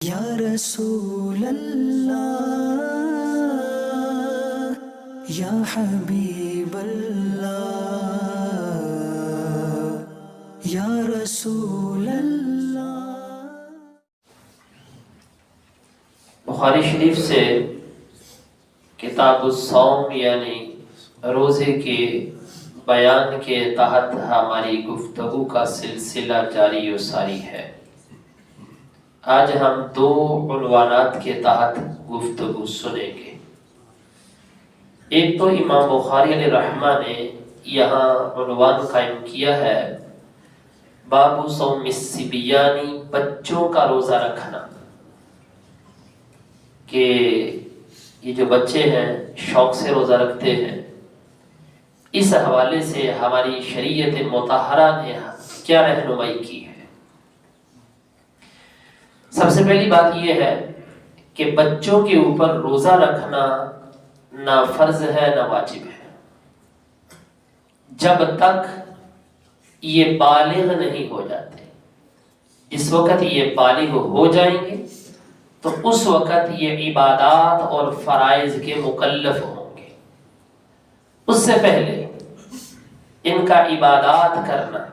یا رسول اللہ یا حبیب اللہ یا رسول اللہ۔ بخاری شریف سے کتاب الصوم یعنی روزے کے بیان کے تحت ہماری گفتگو کا سلسلہ جاری و ساری ہے۔ آج ہم دو عنوانات کے تحت گفتگو سنیں گے۔ ایک تو امام بخاری علیہ رحمہ نے یہاں عنوان قائم کیا ہے باب صوم الصبیان، بچوں کا روزہ رکھنا، کہ یہ جو بچے ہیں شوق سے روزہ رکھتے ہیں، اس حوالے سے ہماری شریعت مطہرہ نے کیا رہنمائی کی ہے۔ سب سے پہلی بات یہ ہے کہ بچوں کے اوپر روزہ رکھنا نہ فرض ہے نہ واجب ہے، جب تک یہ بالغ نہیں ہو جاتے۔ جس وقت یہ بالغ ہو جائیں گے تو اس وقت یہ عبادات اور فرائض کے مکلف ہوں گے۔ اس سے پہلے ان کا عبادات کرنا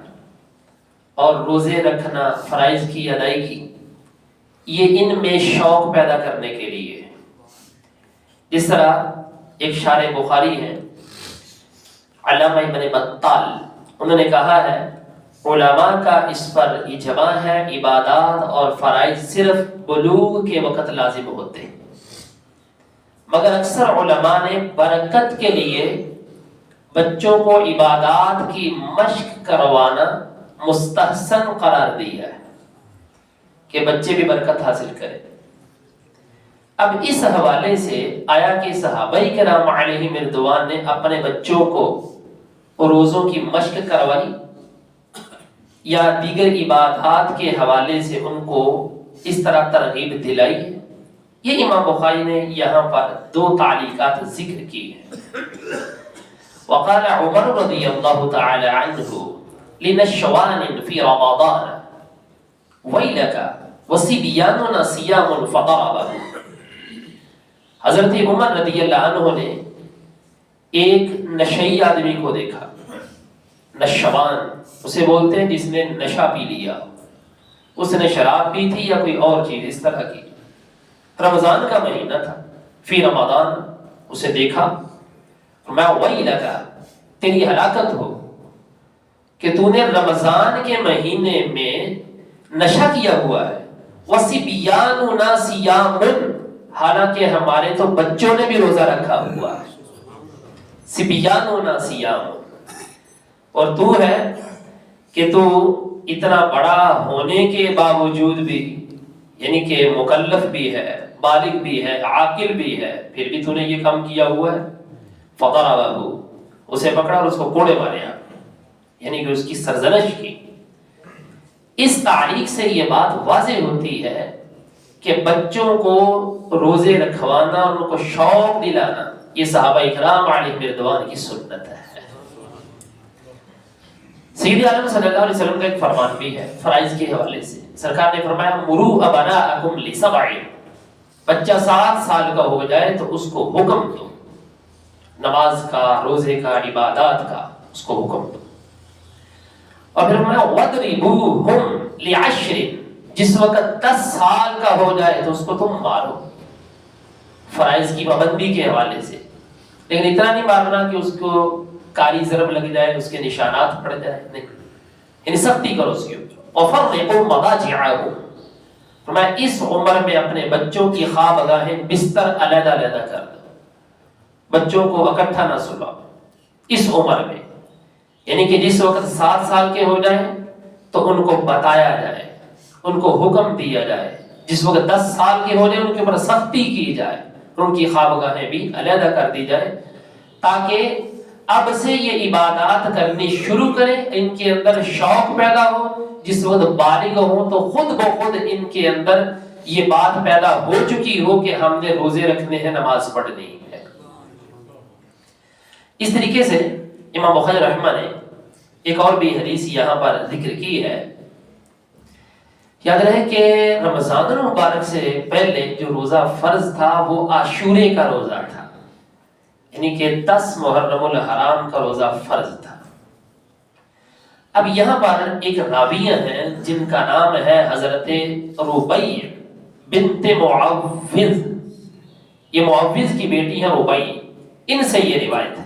اور روزے رکھنا، فرائض کی ادائیگی، یہ ان میں شوق پیدا کرنے کے لیے ہے۔ جس طرح ایک شارح بخاری ہے علامہ ابن بطال، انہوں نے کہا ہے علماء کا اس پر اجماع ہے عبادات اور فرائض صرف بلوغ کے وقت لازم ہوتے ہیں، مگر اکثر علماء نے برکت کے لیے بچوں کو عبادات کی مشق کروانا مستحسن قرار دیا ہے کہ بچے بھی برکت حاصل کریں۔ اب اس حوالے سے آیا کہ صحابہ کرام علیہم رضوان نے اپنے بچوں کو روزوں کی مشق کروائی یا دیگر عبادات کے حوالے سے ان کو اس طرح ترغیب دلائی ہے؟ یہ امام بخاری نے یہاں پر دو تعلیقات ذکر کی ہیں۔ وقال عمر رضی اللہ تعالی عنہ لنشوان فی رمضان ویلک وصبیاننا صیام فضربہ۔ حضرت عمر رضی اللہ عنہ نے ایک نشئی آدمی کو دیکھا، نشوان اسے بولتے ہیں جس نے نشہ پی لیا، اس نے شراب پی تھی یا کوئی اور چیز اس طرح کی، رمضان کا مہینہ تھا، فی رمضان اسے دیکھا، میں وہی لگا تیری ہلاکت ہو کہ تو نے رمضان کے مہینے میں نشہ کیا ہوا ہے، وَصِبْيَانُنَا صِيَامٌ، حالانکہ ہمارے تو بچوں نے بھی روزہ رکھا ہوا ہے، صِبْيَانُنَا صِيَامٌ، اور تو ہے کہ تو اتنا بڑا ہونے کے باوجود بھی، یعنی کہ مکلف بھی ہے، بالغ بھی ہے، عاقل بھی ہے، پھر بھی تو نے یہ کام کیا ہوا ہے۔ فضربہ، اسے پکڑا اور اس کو کوڑے مارے آپ، یعنی کہ اس کی سرزنش کی۔ اس تعلیق سے یہ بات واضح ہوتی ہے کہ بچوں کو روزے رکھوانا، ان کو شوق دلانا، یہ صحابہ اکرام علیہ رضوان کی سنت ہے۔ سید عالم صلی اللہ علیہ وسلم کا ایک فرمان بھی ہے فرائض کے حوالے سے، سرکار نے فرمایا مروا ابناءکم لسبع، بچہ 7 سال کا ہو جائے تو اس کو حکم دو، نماز کا، روزے کا، عبادات کا اس کو حکم دو۔ اور پھر فرمایا وَاضْرِبُوهُمْ لِعَشْرٍ، جس وقت 10 سال کا ہو جائے تو اس کو تم مارو، فرائض کی پابندی کے حوالے سے، لیکن اتنا نہیں مارنا کہ اس کو کاری ضرب لگ جائے، اس کے نشانات پڑ جائے، نہیں، یعنی سختی کرو اس کے اوپر۔ وَفَرِّقُوا مَضَاجِعَهُمْ، فرمایا اس عمر میں اپنے بچوں کی خواب گاہیں بستر علیحدہ علیحدہ کر دو، بچوں کو اکٹھا نہ سلاؤ اس عمر میں، یعنی کہ جس وقت 7 سال کے ہو جائیں تو ان کو بتایا جائے، ان کو حکم دیا جائے، جس وقت 10 سال کے ہو جائے ان کے اوپر سختی کی جائے، ان کی خواب گاہیں بھی علیحدہ کر دی جائے، تاکہ اب سے یہ عبادات کرنی شروع کریں، ان کے اندر شوق پیدا ہو، جس وقت بالغ ہوں تو خود بخود ان کے اندر یہ بات پیدا ہو چکی ہو کہ ہم نے روزے رکھنے ہیں، نماز پڑھنی ہے۔ اس طریقے سے امام بخاری رحمہ نے ایک اور بھی حدیث یہاں پر ذکر کی ہے، یاد رہے کہ رمضان المبارک سے پہلے جو روزہ فرض تھا وہ عاشورے کا روزہ تھا، یعنی کہ 10 محرم الحرام کا روزہ فرض تھا۔ اب یہاں پر ایک راویہ ہیں جن کا نام ہے حضرت ربیع بنت معوذ، یہ معوذ کی بیٹی ہیں ربیع، ان سے یہ روایت ہے۔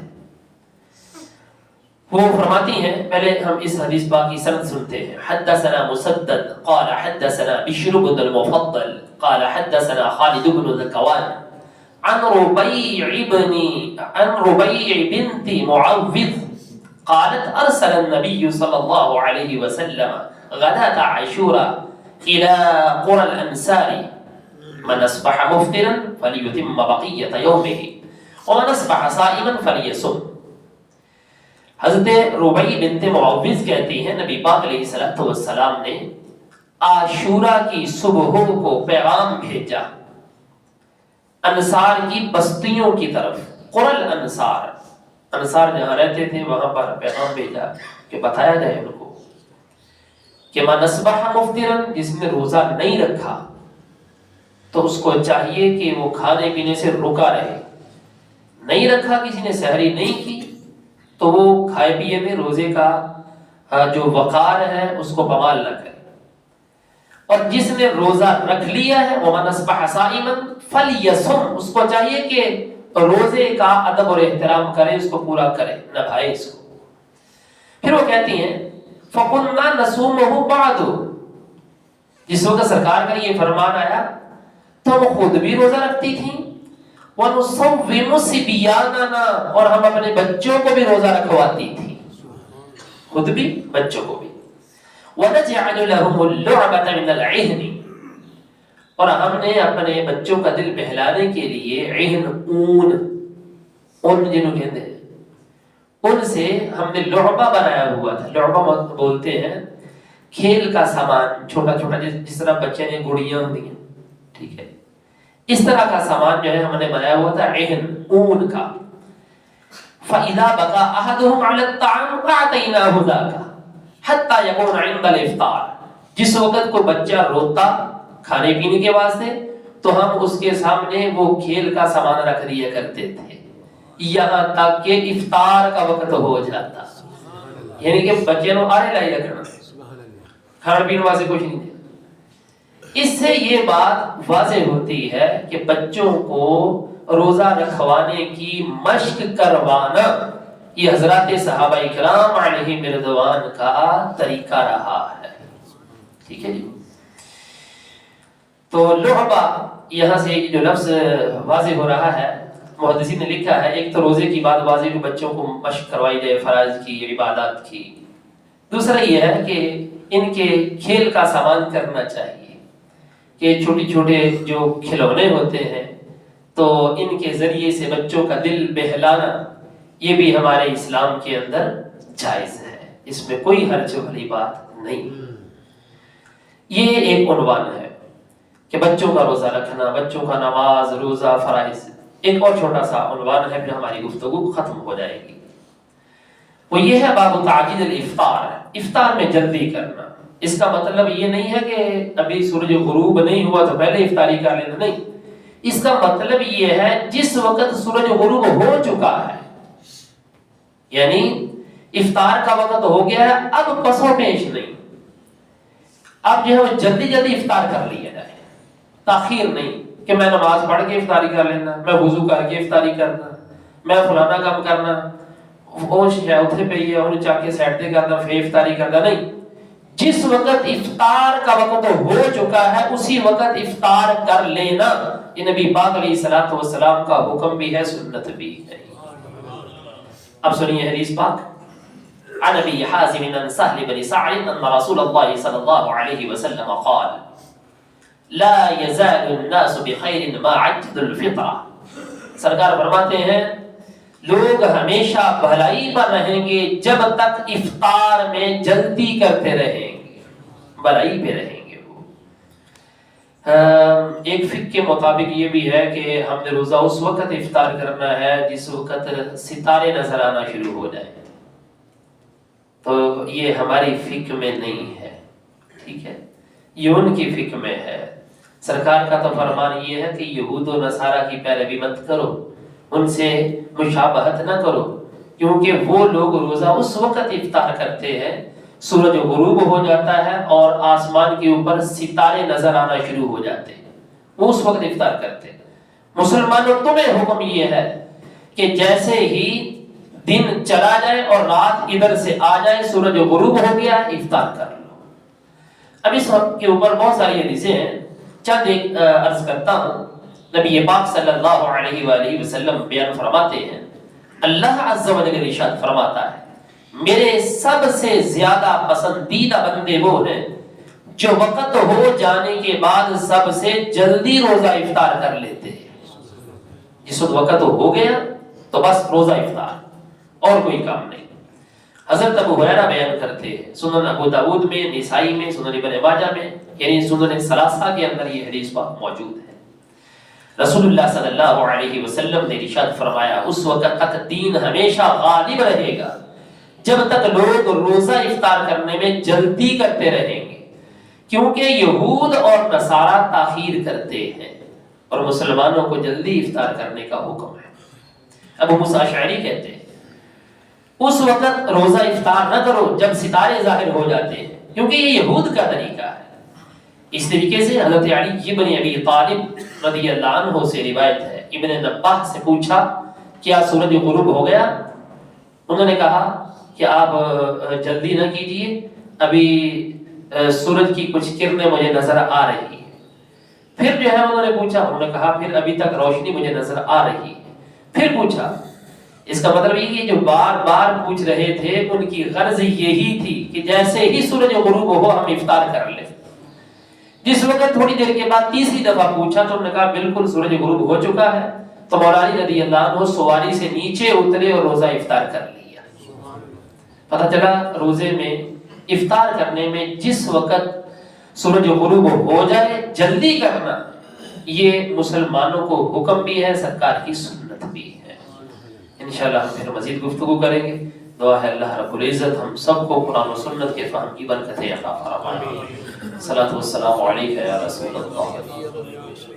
وہ فرماتی ہیں، پہلے ہم اس حدیث پاک کی سند سنتے ہیں۔ حدثنا مسدد قال حدثنا بشر بن المفضل قال حدثنا خالد بن ذكوان عن ربيع بنت معوذ قالت ارسل النبي صلى الله عليه وسلم غداة عاشوراء الى قرى الانصار من اصبح مفطرا فليتم بقية يومه ومن اصبح صائما فليصم۔ حضرت ربیع بنت معوذ کہتی ہیں نبی پاک علیہ الصلوۃ والسلام نے عاشورہ کی صبحوں کو پیغام بھیجا انصار کی بستیوں کی طرف، قرى الانصار، انصار جہاں رہتے تھے وہاں پر پیغام بھیجا کہ بتایا جائے ان کو کہ من اصبح مفطرا، جس نے روزہ نہیں رکھا تو اس کو چاہیے کہ وہ کھانے پینے سے رکا رہے، نہیں رکھا کسی نے سحری نہیں کی تو وہ کھائے پیے میں روزے کا جو وقار ہے اس کو بمال نہ کرے، اور جس نے روزہ رکھ لیا ہے ومن اصبح صائما فلیصم، اس کو چاہیے کہ روزے کا ادب اور احترام کرے، اس کو پورا کرے، نبھائے اس کو۔ پھر وہ کہتی ہیں فَكُنَّا نَصُومُهُ بَعْدُ، جس وقت سرکار کا یہ فرمان آیا تو وہ خود بھی روزہ رکھتی تھیں، وَنُصَوِّمُ صِبْيَانَنَا، اور ہم اپنے بچوں کو بھی روزہ رکھواتی تھی، خود بھی بچوں کو بھی، وَنَجْعَلُ لَهُمُ اللُّعْبَةَ مِنَ الْعِهْنِ، اور ہم نے اپنے بچوں کا دل بہلانے کے لیے عہن، اون جنہوں کہتے ہیں، ان سے ہم نے لعبہ بنایا ہوا تھا۔ لعبہ بولتے ہیں کھیل کا سامان، چھوٹا چھوٹا جس طرح بچے نے گڑیاں ہوتی ہیں، ٹھیک ہے، اس طرح کا سامان جو ہے ہم نے بنایا ہوا تھا عہن، اون کا۔ فَإِذَا بَقَى أَحَدُهُمْ عَلَى الطَّعَامِ أَعْطَيْنَاهُ ذَاكَ حَتَّى يَكُونَ عِندَ الْإِفْطَارِ، جس وقت کو بچہ روتا کھانے پینے کے واسطے تو ہم اس کے سامنے وہ کھیل کا سامان رکھ دیا کرتے تھے یہاں تک کہ افطار کا وقت ہو جاتا، یعنی کہ بچے نو آرے لائی رکھنا، کھان پینے واسطے کچھ نہیں دیا۔ اس سے یہ بات واضح ہوتی ہے کہ بچوں کو روزہ رکھوانے کی مشق کروانا یہ حضرات صحابہ کرام علیہم رضوان کا طریقہ رہا ہے، ٹھیک ہے جی۔ تو لعبہ یہاں سے جو لفظ واضح ہو رہا ہے، محدثین نے لکھا ہے ایک تو روزے کی بات واضح کہ بچوں کو مشق کروائی جائے فرائض کی، عبادات کی، دوسرا یہ ہے کہ ان کے کھیل کا سامان کرنا چاہیے کہ چھوٹے چھوٹے جو کھلونے ہوتے ہیں تو ان کے ذریعے سے بچوں کا دل بہلانا یہ بھی ہمارے اسلام کے اندر جائز ہے، اس میں کوئی حرج والی بات نہیں۔ یہ ایک عنوان ہے کہ بچوں کا روزہ رکھنا، بچوں کا نماز، روزہ، فرائض۔ ایک اور چھوٹا سا عنوان ہے پھر ہماری گفتگو ختم ہو جائے گی، وہ یہ ہے باب تعجیل الافطار، افطار میں جلدی کرنا۔ اس کا مطلب یہ نہیں ہے کہ ابھی سورج غروب نہیں ہوا تو پہلے افطاری کر لینا، نہیں، اس کا مطلب یہ ہے جس وقت سورج غروب ہو چکا ہے، یعنی افطار کا وقت ہو گیا ہے، اب پسو پیش نہیں، اب جو ہے وہ جلدی جلدی افطار کر لیا جائے، تاخیر نہیں کہ میں نماز پڑھ کے افطاری کر لینا، میں وضو کر کے افطاری کرنا، میں فلانا کام کرنا، وہ شے اتھے پہ ہی ہے انہیں چاہ کے سیٹ دے کرنا پھر افطاری کرنا، نہیں، جس وقت افطار کا وقت ہو چکا ہے اسی وقت افطار کر لینا یہ نبی پاک علیہ الصلوۃ والسلام کا حکم بھی ہے، سنت بھی ہے۔ اب سنیے حدیث پاک۔ عن ابي حازم عن سهل بن سعد ان رسول الله صلى الله عليه وسلم قال لا يزال الناس بخير ما عجل الفطرة، سرکار فرماتے ہیں لوگ ہمیشہ بھلائی پر رہیں گے جب تک افطار میں جلدی کرتے رہیں گے، بھلائی پہ رہیں گے وہ۔ ایک فقہ کے مطابق یہ بھی ہے کہ ہم نے روزہ اس وقت افطار کرنا ہے جس وقت ستارے نظر آنا شروع ہو جائے، تو یہ ہماری فقہ میں نہیں ہے، ٹھیک ہے، یہ ان کی فکر میں ہے۔ سرکار کا تو فرمان یہ ہے کہ یہود و نصارہ کی پیروی مت کرو، ان سے مشابہت نہ کرو، کیونکہ وہ لوگ روزہ اس وقت افطار کرتے ہیں سورج غروب ہو جاتا ہے اور آسمان کے اوپر ستارے نظر آنا شروع ہو جاتے ہیں، وہ اس وقت افطار کرتے ہیں۔ مسلمانوں تمہیں حکم یہ ہے کہ جیسے ہی دن چلا جائے اور رات ادھر سے آ جائے، سورج غروب ہو گیا، افطار کر لو۔ اب اس وقت کے اوپر بہت ساری حدیثیں ہیں، چند ایک عرض کرتا ہوں۔ نبی پاک صلی اللہ علیہ وآلہ وسلم بیان فرماتے ہیں، اللہ عز و جل ارشاد فرماتا ہے، میرے سب سے زیادہ پسندیدہ بندے وہ ہیں جو وقت ہو جانے کے بعد سب سے جلدی روزہ افطار کر لیتے ہیں۔ جس وقت ہو گیا تو بس روزہ افطار، اور کوئی کام نہیں۔ حضرت ابو ہریرہ بیان کرتے ہیں، سنن ابو داؤد میں، نسائی میں، سنن ابن ماجہ میں، یعنی سنن ثلاثہ کے اندر یہ حدیث پاک موجود ہے۔ رسول اللہ صلی اللہ علیہ وسلم نے ارشاد فرمایا، اس وقت تک دین ہمیشہ غالب رہے گا جب تک لوگ روزہ افطار کرنے میں جلدی کرتے رہیں گے، کیونکہ یہود اور نصارہ تاخیر کرتے ہیں اور مسلمانوں کو جلدی افطار کرنے کا حکم ہے۔ ابو موسیٰ اشعری کہتے ہیں، اس وقت روزہ افطار نہ کرو جب ستارے ظاہر ہو جاتے ہیں، کیونکہ یہ یہود کا طریقہ ہے۔ اس طریقے سے حضرت علی بن ابی طالب رضی اللہ عنہ سے روایت ہے، ابن نباہ سے پوچھا کیا سورج غروب ہو گیا؟ انہوں نے کہا کہ آپ جلدی نہ کیجئے، ابھی سورج کی کچھ کرنیں مجھے نظر آ رہی ہیں۔ پھر جو ہے انہوں نے پوچھا، انہوں نے کہا پھر ابھی تک روشنی مجھے نظر آ رہی ہے۔ پھر پوچھا، اس کا مطلب یہ کہ جو بار بار پوچھ رہے تھے ان کی غرض یہی تھی کہ جیسے ہی سورج غروب ہو ہم افطار کر لیں۔ جس وقت تھوڑی دیر کے بعد تیسری دفعہ پوچھا تو انہوں نے کہا بالکل سورج غروب ہو چکا ہے، تو مولا علی رضی اللہ عنہ سواری سے نیچے اترے اور روزہ افطار کر لیا۔ پتہ چلا روزے میں افطار کرنے میں جس وقت سورج غروب ہو جائے جلدی کرنا، یہ مسلمانوں کو حکم بھی ہے، سرکار کی سنت بھی ہے۔ انشاءاللہ ہم پھر مزید گفتگو کریں گے۔ دعا ہے اللہ رب العزت ہم سب کو قرآن و سنت کے فہم کی برکتیں عطا فرمائے۔ صلاۃ والسلام علیک یا رسول اللہ۔